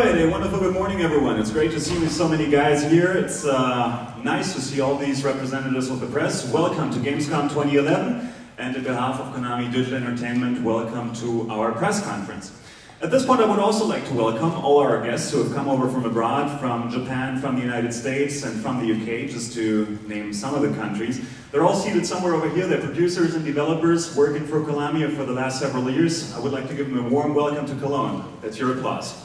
Alright, a wonderful good morning everyone. It's great to see so many guys here. It's nice to see all these representatives of the press. Welcome to Gamescom 2011, and on behalf of Konami Digital Entertainment, welcome to our press conference. At this point I would also like to welcome all our guests who have come over from abroad, from Japan, from the United States, and from the UK, just to name some of the countries. They're all seated somewhere over here. They're producers and developers working for Konami for the last several years. I would like to give them a warm welcome to Cologne. That's your applause.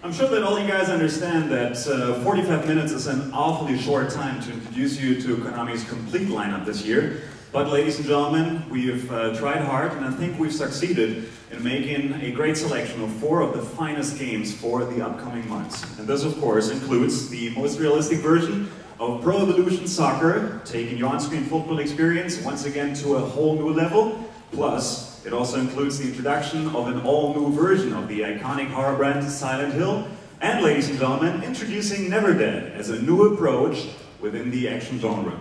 I'm sure that all you guys understand that 45 minutes is an awfully short time to introduce you to Konami's complete lineup this year. But ladies and gentlemen, we've tried hard, and I think we've succeeded in making a great selection of 4 of the finest games for the upcoming months. And this, of course, includes the most realistic version of Pro Evolution Soccer, taking your on-screen football experience once again to a whole new level. Plus, it also includes the introduction of an all-new version of the iconic horror brand Silent Hill. And, ladies and gentlemen, introducing Never Dead as a new approach within the action genre.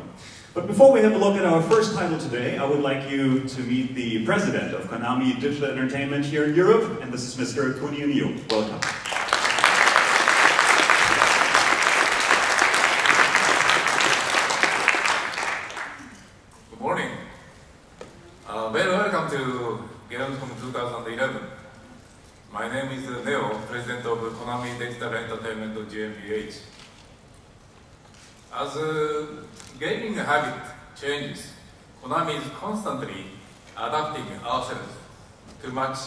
But before we have a look at our first title today, I would like you to meet the president of Konami Digital Entertainment here in Europe, and this is Mr. Kunio Niu. Welcome. Good morning. Very welcome to gamescom 2011. My name is Neo, president of Konami Digital Entertainment GmbH. As gaming habit changes, Konami is constantly adapting ourselves to match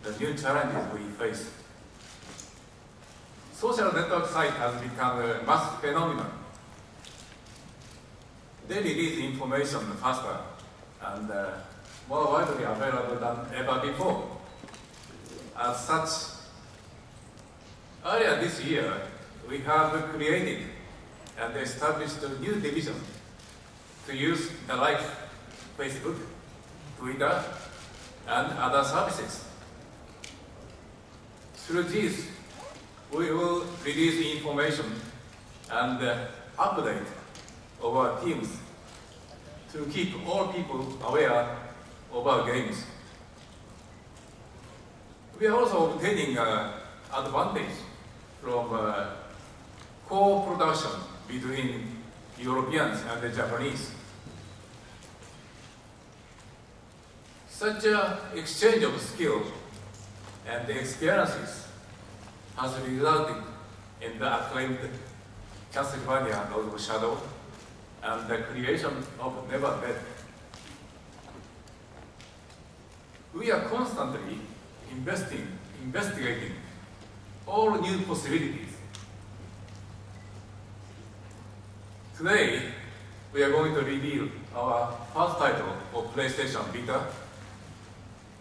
the new challenges we face. Social network site has become a mass phenomenon. They release information faster and more widely available than ever before. As such, earlier this year, we have created and established a new division to use the like Facebook, Twitter, and other services. Through these, we will release information and update of our teams to keep all people aware of our games. We are also obtaining advantage from co-production between Europeans and the Japanese. Such an exchange of skills and experiences has resulted in the acclaimed Castlevania Lord of Shadow and the creation of Never Dead. We are constantly investigating all new possibilities. Today, we are going to reveal our first title of PlayStation Vita,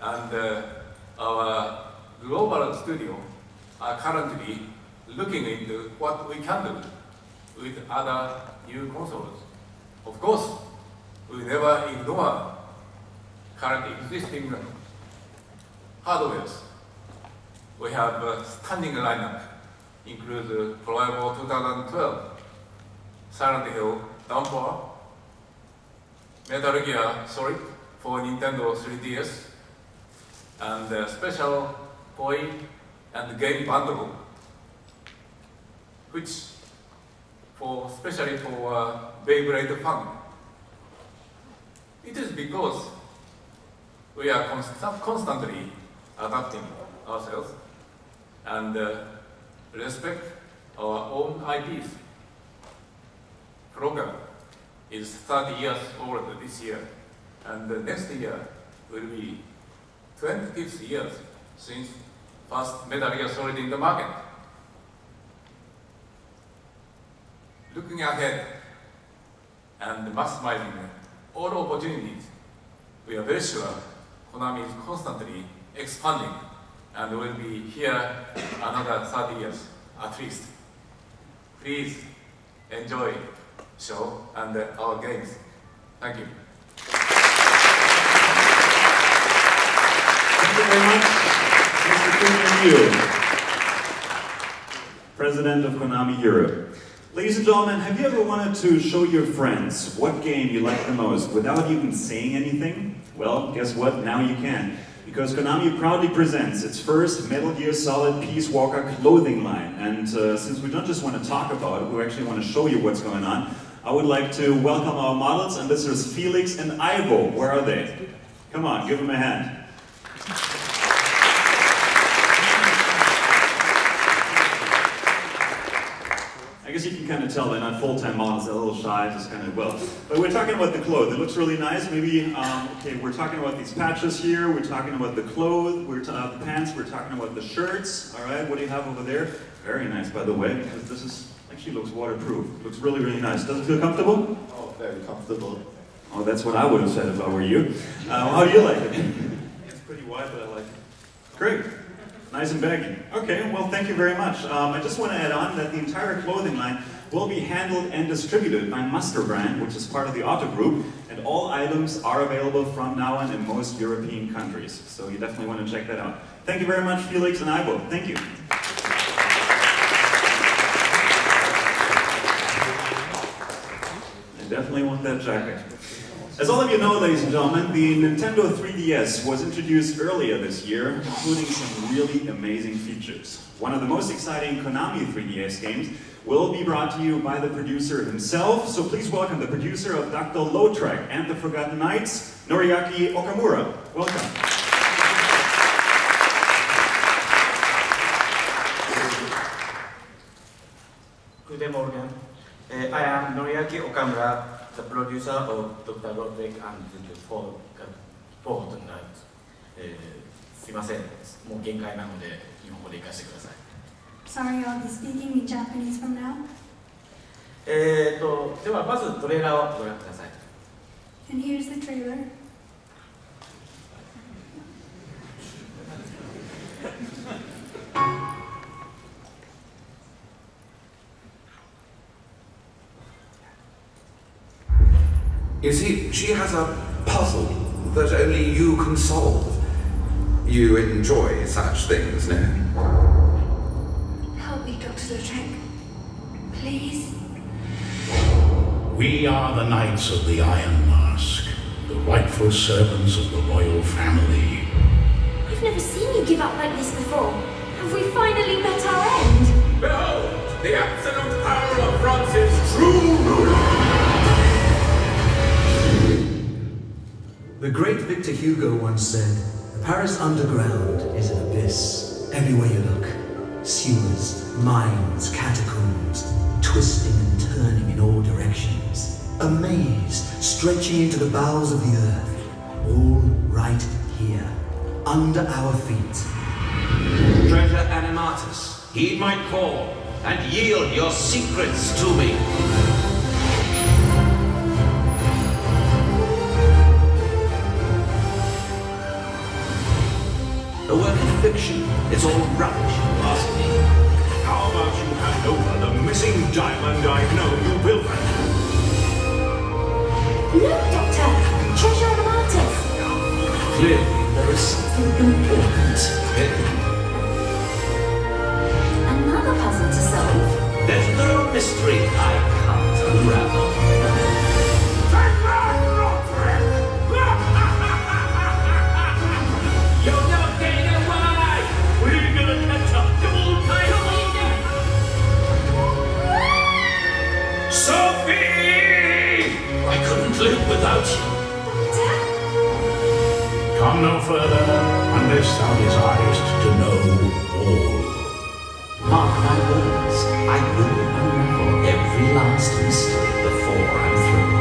and our global studio are currently looking into what we can do with other new consoles. Of course, we never ignore current existing hardwares. We have a stunning lineup, includes Pro Evo 2012, Silent Hill Downpour, Metal Gear Solid for Nintendo 3DS, and a special toy and game bundle, which especially for Beyblade fun. It is because we are constantly adapting ourselves and respect our own IPs. Program is 30 years old this year, and next year will be 25th years since first Metal Gear Solid in the market. Looking ahead and maximizing all opportunities, we are very sure Konami is constantly expanding and will be here another 30 years at least. Please enjoy show and our games. Thank you. Thank you very much, Mr. Kunio Niu, President of Konami Europe. Ladies and gentlemen, have you ever wanted to show your friends what game you like the most without even saying anything? Well, guess what? Now you can. Because Konami proudly presents its first Metal Gear Solid Peace Walker clothing line. And since we don't just want to talk about it, we actually want to show you what's going on, I would like to welcome our models, and this is Felix and Ivo. Where are they? Come on, give them a hand. I guess you can kind of tell they're not full-time models, they're a little shy, just kind of, well. But we're talking about the clothes. It looks really nice. Maybe, okay, we're talking about these patches here, we're talking about the clothes, the pants, we're talking about the shirts. All right, what do you have over there? Very nice, by the way, because this is, actually looks waterproof. Looks really, really nice. Does it feel comfortable? Oh, very comfortable. Oh, that's what I would have said if I were you. How do you like it? It's pretty wide, but I like it. Great. Nice and baggy. Okay, well, thank you very much. I just want to add on that the entire clothing line will be handled and distributed by Muster brand, which is part of the Otto Group, and all items are available from now on in most European countries. So you definitely want to check that out. Thank you very much, Felix and Ivo. Thank you. I definitely want that jacket. As all of you know, ladies and gentlemen, the Nintendo 3DS was introduced earlier this year, including some really amazing features. One of the most exciting Konami 3DS games will be brought to you by the producer himself, so please welcome the producer of Dr. Lautrec and the Forgotten Knights, Noriaki Okamura. Welcome. Good morning. I am Noriaki Okamura, the producer of Dr. Lautrec and the Forgotten Knights. すいません、もう限界なので日本語で行かせてください。Sorry, I'll be speaking in Japanese from now. ではまずトレーラーをご覧ください。And here's the trailer. You see, she has a puzzle that only you can solve. You enjoy such things, no? Help me, Dr. Lautrec. Please. We are the Knights of the Iron Mask, the rightful servants of the royal family. I've never seen you give up like this before. Have we finally met our end? Behold, the absolute power of France's true ruler! The great Victor Hugo once said, "The Paris underground is an abyss. Everywhere you look, sewers, mines, catacombs, twisting and turning in all directions. A maze stretching into the bowels of the earth, all right here, under our feet." Treasure Animatus, heed my call, and yield your secrets to me. A work of fiction. It's all rubbish, you ask me. How about you hand over the missing diamond I know you pilfered? Look, Doctor! Treasure Animatus! Clearly, there is something important hidden. Another puzzle to solve. There's no mystery I can't unravel. You're never getting away! We're gonna catch up gold title! Sophie! I couldn't live without you. Come no further unless thou desirest to know all. Mark my words, I will unravel every last mystery before I'm through.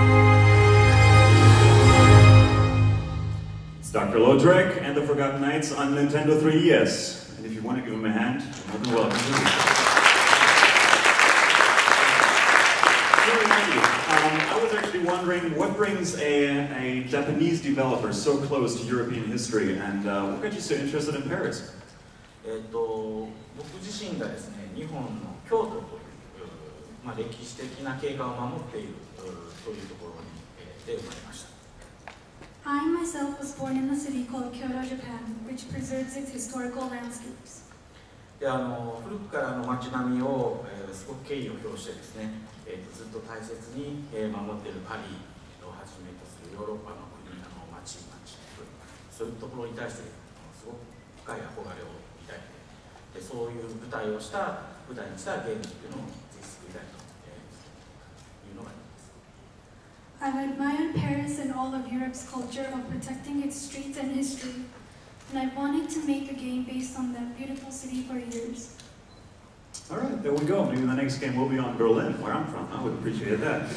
It's Dr. Lautrec and the Forgotten Knights on Nintendo 3DS. And if you want to give them a hand, you're more than welcome. I was actually wondering what brings a Japanese developer so close to European history, and what got you so interested in Paris? 僕自身がですね、日本の京都という、歴史的な景観を守っているというところで生まれました。I myself was born in a city called Kyoto, Japan, which preserves its historical landscapes. で古くからの街並みを、すごく敬意を表してですね、ずっと大切に、守っているパリをはじめとするヨーロッパの国々の街々、そういうところに対してすごく深い憧れを抱いて、そういう舞台にしたゲームっていうのをぜひ作りたいというのがあります。I've admired Paris and all of Europe's culture of protecting its streets and history, and I've wanted to make a game based on that beautiful city for years. All right, there we go. Maybe the next game will be on Berlin, where I'm from. I would appreciate that.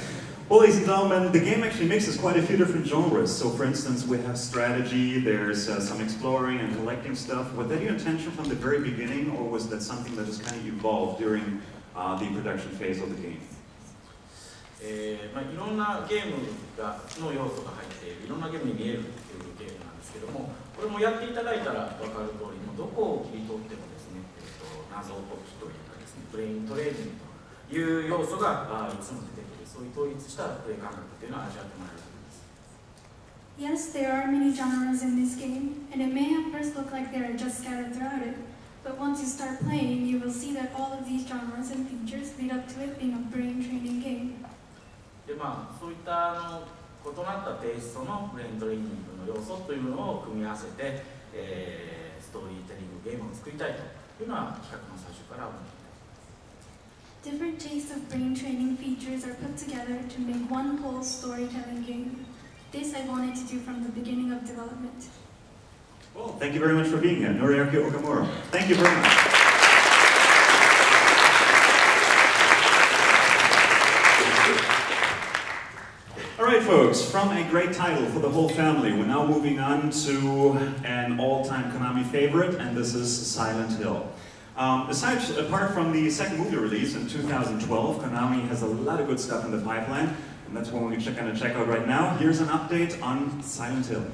Well, ladies and gentlemen, the game actually mixes quite a few different genres. So, for instance, we have strategy, there's some exploring and collecting stuff. Was that your intention from the very beginning, or was that something that just kind of evolved during the production phase of the game? いろんなゲームの要素が入っていろんなゲームに見えるっていうゲームなんですけども、これもやっていただいたら分かる通り、どこを切り取ってもですね、謎解きというかですね、プレイントレーニングという要素がいつも出てくる、そういう統一したプレイ感覚っていうのを味わってもらえると思います。 Yes, there are many genres in this game, and it may at first look like they are just scattered throughout it, but once you start playing, you will see that all of these genres and features lead up to it being a brain training game. でそういった異なったテイストのブレイントレーニングの要素というのを組み合わせて、ストーリーテリングゲームを作りたいというのは企画の最初から思っています。 Different tastes of brain training features are put together to make one whole storytelling game. This I wanted to do from the beginning of development. Well, thank you very much for being here, Noriaki Okamura. Thank you very much. Alright folks, from a great title for the whole family, we're now moving on to an all-time Konami favorite, and this is Silent Hill. Apart from the second movie release in 2012, Konami has a lot of good stuff in the pipeline, and that's what we're going to check out right now. Here's an update on Silent Hill.